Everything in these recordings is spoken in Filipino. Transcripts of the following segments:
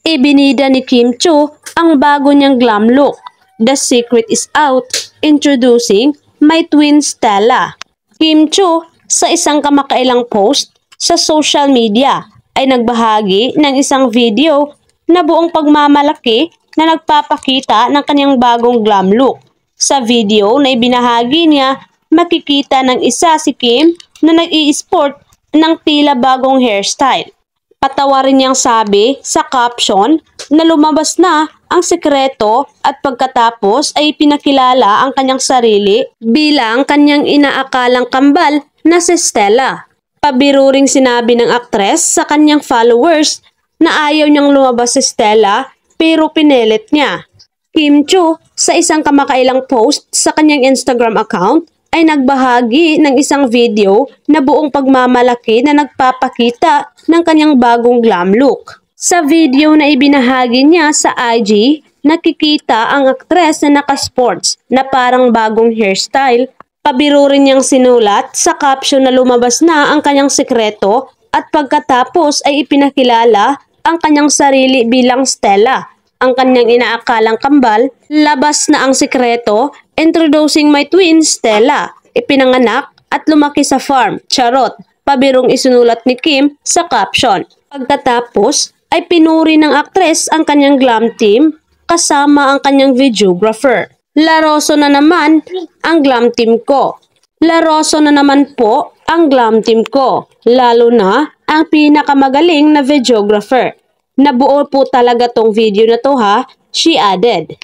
Ibinida ni Kim Chiu ang bago niyang glam look. The secret is out. Introducing my twin Stella. Kim Chiu sa isang kamakailang post sa social media ay nagbahagi ng isang video na buong pagmamalaki na nagpapakita ng kanyang bagong glam look. Sa video na ibinahagi niya, makikita ng isa si Kim na nag-i-sport ng tila bagong hairstyle. Patawa rin niyang sabi sa caption na lumabas na ang sekreto at pagkatapos ay pinakilala ang kanyang sarili bilang kanyang inaakalang kambal na si Stella. Pabiro ring sinabi ng aktres sa kanyang followers na ayaw niyang lumabas si Stella pero pinilit niya. Kim Chiu sa isang kamakailang post sa kanyang Instagram account ay nagbahagi ng isang video na buong pagmamalaki na nagpapakita ng kanyang bagong glam look. Sa video na ibinahagi niya sa IG, nakikita ang aktres na naka-sports na parang bagong hairstyle. Pabiro rin niyang sinulat sa caption na lumabas na ang kanyang sekreto at pagkatapos ay ipinakilala ang kanyang sarili bilang Stella. Ang kanyang inaakalang kambal, labas na ang sekreto, introducing my twin Stella. Ipinanganak at lumaki sa farm, charot. Pabirong isinulat ni Kim sa caption. Pagkatapos ay pinuri ng aktres ang kanyang glam team kasama ang kanyang videographer. Laroso na naman ang glam team ko. Laroso na naman po ang glam team ko. Lalo na ang pinakamagaling na videographer. Nabuo po talaga tong video na to ha, she added.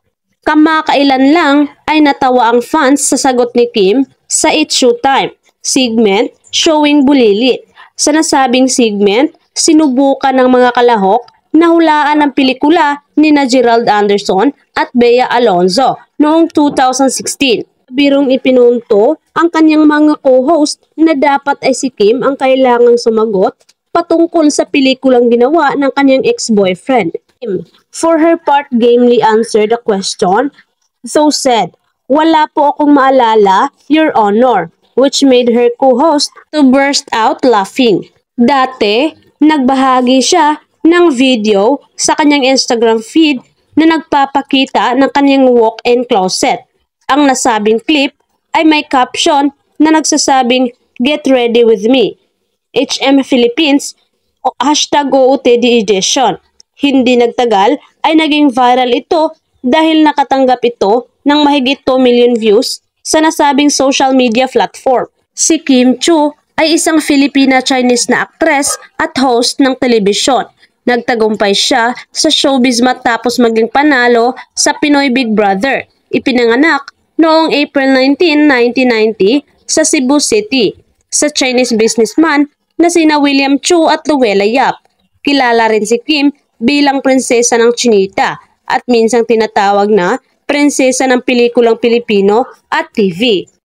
Kamakailan lang ay natawa ang fans sa sagot ni Kim sa It's Showtime segment showing bulilit. Sa nasabing segment, sinubukan ng mga kalahok na hulaan ang pelikula ni Gerald Anderson at Bea Alonzo noong 2016. Birong ipinunto ang kanyang mga co-host na dapat ay si Kim ang kailangang sumagot patungkol sa pelikulang ginawa ng kanyang ex-boyfriend. For her part, gamely answered the question, so said, "Wala po akong maalala, Your Honor," which made her co-host to burst out laughing. Dati, nagbahagi siya ng video sa kanyang Instagram feed na nagpapakita ng kanyang walk-in closet. Ang nasabing clip ay may caption na nagsasabing, "Get ready with me." HM Philippines o #OOTD edition. Hindi nagtagal ay naging viral ito dahil nakatanggap ito ng mahigit 2 million views sa nasabing social media platform. Si Kim Chiu ay isang Filipina-Chinese na aktres at host ng telebisyon. Nagtagumpay siya sa showbiz matapos maging panalo sa Pinoy Big Brother. Ipinanganak noong April 19, 1990 sa Cebu City sa Chinese businessman na sina William Chiu at Luella Yap. Kilala rin si Kim bilang prinsesa ng Chinita at minsang tinatawag na prinsesa ng pelikulang Pilipino at TV.